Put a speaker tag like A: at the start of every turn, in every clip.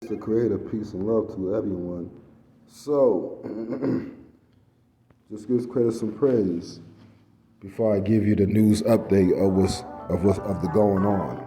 A: the Creator. Peace and love to everyone. So, just give credit some praise before I give you the news update of the going on.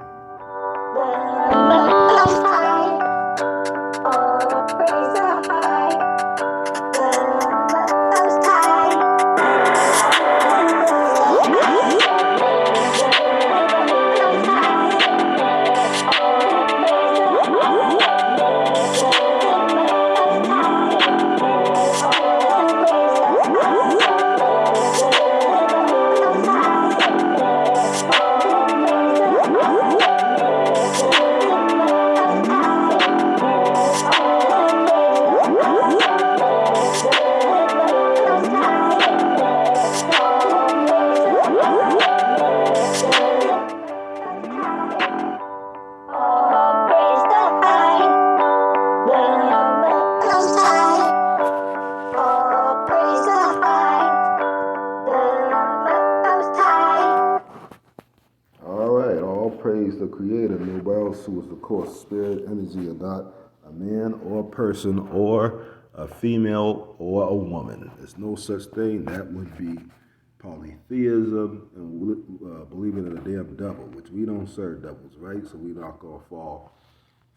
A: Praise the Creator, nobody else who is, of course, spirit, energy, or not a man or a person or a female or a woman. There's no such thing. That would be polytheism and believing in a damn devil, which we don't serve devils, right? So we're not going to fall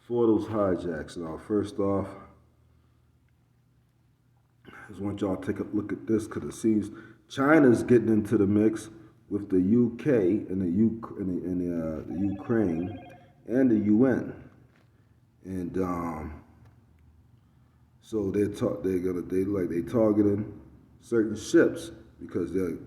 A: for those hijacks. Now, first off, I just want y'all to take a look at this because it seems China's getting into the mix with the UK and the Ukraine and the UN, and so they targeting certain ships because they're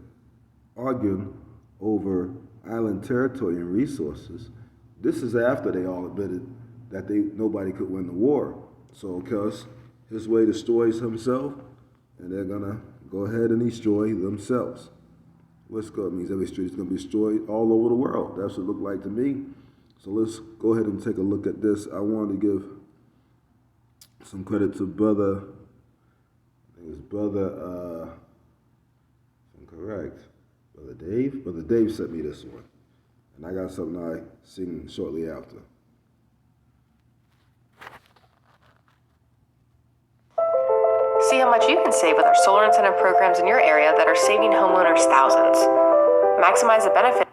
A: arguing over island territory and resources. This is after they all admitted that nobody could win the war. So, cause his way destroys himself, and they're gonna go ahead and destroy themselves. What's good means every street is going to be destroyed all over the world. That's what it looked like to me. So let's go ahead and take a look at this. I wanted to give some credit to brother, I think it's brother, if I'm correct, Brother Dave. Brother Dave sent me this one. And I got something I sing shortly after.
B: See how much you can save with our solar incentive programs in your area that are saving homeowners thousands. Maximize the benefit.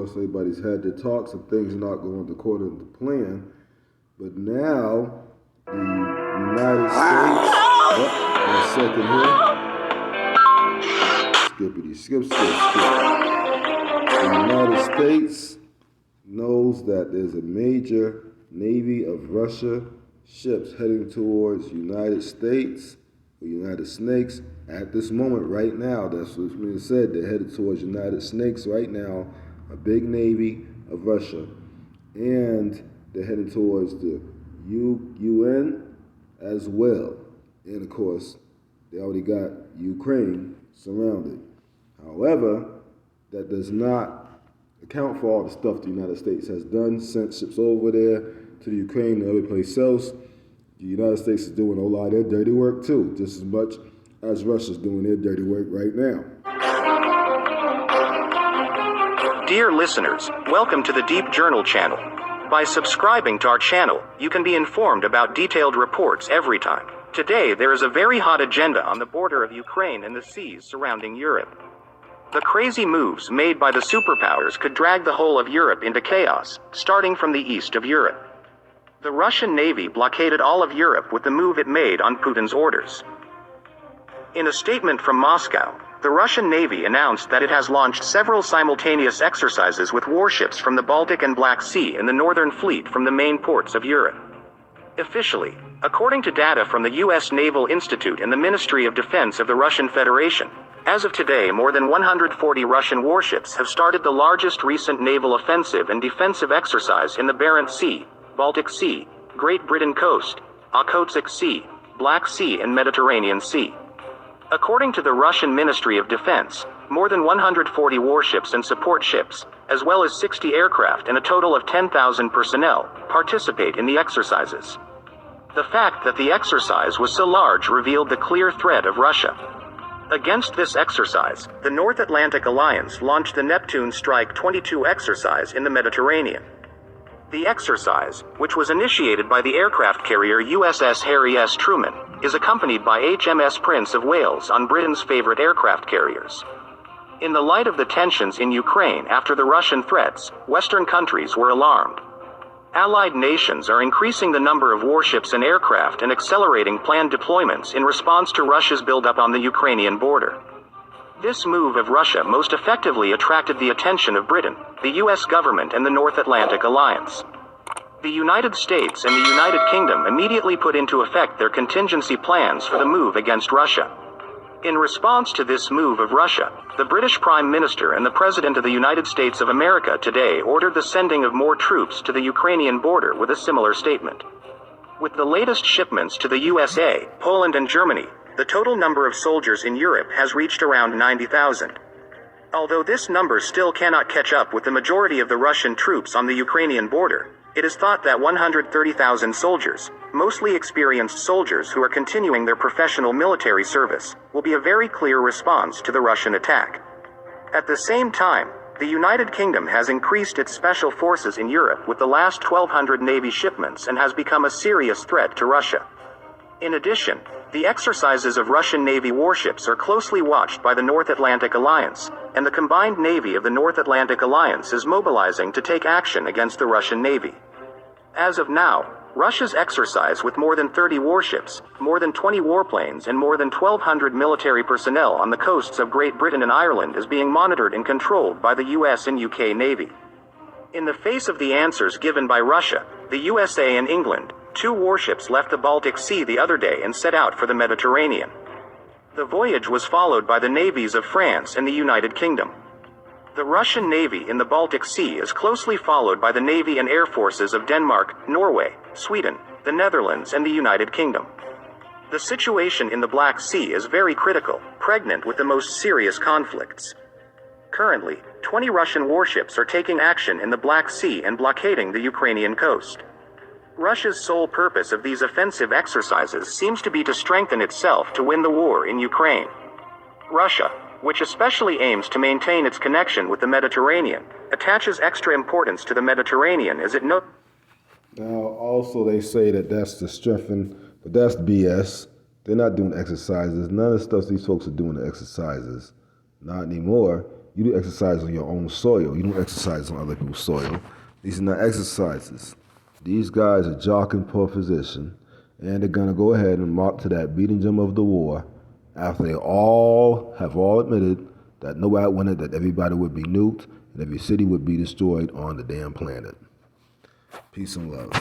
A: course, everybody's had their talks and things not going according to plan. But now, the United States, one second here. Skippity, skip. The United States knows that there's a major navy of Russia ships heading towards United States, or United Snakes, at this moment, right now. That's what's being said. They're headed towards United Snakes right now, a big navy of Russia. And they're heading towards the UN as well. And of course, they already got Ukraine surrounded. However, that does not account for all the stuff the United States has done, sent ships over there to the Ukraine and every place else. The United States is doing a lot of their dirty work too, just as much as Russia's doing their dirty work right now.
C: Dear listeners, welcome to the Deep Journal channel. By subscribing to our channel, you can be informed about detailed reports every time. Today there is a very hot agenda on the border of Ukraine and the seas surrounding Europe. The crazy moves made by the superpowers could drag the whole of Europe into chaos, starting from the east of Europe. The Russian Navy blockaded all of Europe with the move it made on Putin's orders. In a statement from Moscow, the Russian Navy announced that it has launched several simultaneous exercises with warships from the Baltic and Black Sea and the Northern Fleet from the main ports of Europe. Officially, according to data from the U.S. Naval Institute and the Ministry of Defense of the Russian Federation, as of today more than 140 Russian warships have started the largest recent naval offensive and defensive exercise in the Barents Sea, Baltic Sea, Great Britain coast, Okhotsk Sea, Black Sea and Mediterranean Sea. According to the Russian Ministry of Defense, more than 140 warships and support ships, as well as 60 aircraft and a total of 10,000 personnel, participate in the exercises. The fact that the exercise was so large revealed the clear threat of Russia. Against this exercise, the North Atlantic Alliance launched the Neptune Strike 22 exercise in the Mediterranean. The exercise, which was initiated by the aircraft carrier USS Harry S. Truman, is accompanied by HMS Prince of Wales on Britain's favorite aircraft carriers. In the light of the tensions in Ukraine after the Russian threats, Western countries were alarmed. Allied nations are increasing the number of warships and aircraft and accelerating planned deployments in response to Russia's buildup on the Ukrainian border. This move of Russia most effectively attracted the attention of Britain, the U.S. government and the North Atlantic Alliance. The United States and the United Kingdom immediately put into effect their contingency plans for the move against Russia. In response to this move of Russia, the British Prime Minister and the President of the United States of America today ordered the sending of more troops to the Ukrainian border with a similar statement. With the latest shipments to the USA, Poland and Germany, the total number of soldiers in Europe has reached around 90,000. Although this number still cannot catch up with the majority of the Russian troops on the Ukrainian border, it is thought that 130,000 soldiers, mostly experienced soldiers who are continuing their professional military service, will be a very clear response to the Russian attack. At the same time, the United Kingdom has increased its special forces in Europe with the last 1,200 Navy shipments and has become a serious threat to Russia. In addition, the exercises of Russian Navy warships are closely watched by the North Atlantic Alliance, and the combined Navy of the North Atlantic Alliance is mobilizing to take action against the Russian Navy. As of now, Russia's exercise with more than 30 warships, more than 20 warplanes and more than 1,200 military personnel on the coasts of Great Britain and Ireland is being monitored and controlled by the US and UK Navy. In the face of the answers given by Russia, the USA and England, 2 warships left the Baltic Sea the other day and set out for the Mediterranean. The voyage was followed by the navies of France and the United Kingdom. The Russian Navy in the Baltic Sea is closely followed by the Navy and Air Forces of Denmark, Norway, Sweden, the Netherlands and the United Kingdom. The situation in the Black Sea is very critical, pregnant with the most serious conflicts. Currently, 20 Russian warships are taking action in the Black Sea and blockading the Ukrainian coast. Russia's sole purpose of these offensive exercises seems to be to strengthen itself to win the war in Ukraine. Russia, which especially aims to maintain its connection with the Mediterranean, attaches extra importance to the Mediterranean as it knows.
A: Now, also they say that that's to strengthen, but that's BS. They're not doing exercises. None of the stuff these folks are doing the exercises. Not anymore. You do exercise on your own soil. You don't exercise on other people's soil. These are not exercises. These guys are jockeying for position, and they're gonna go ahead and march to that beating drum of the war after they all have admitted that nobody wanted that everybody would be nuked and every city would be destroyed on the damn planet. Peace and love.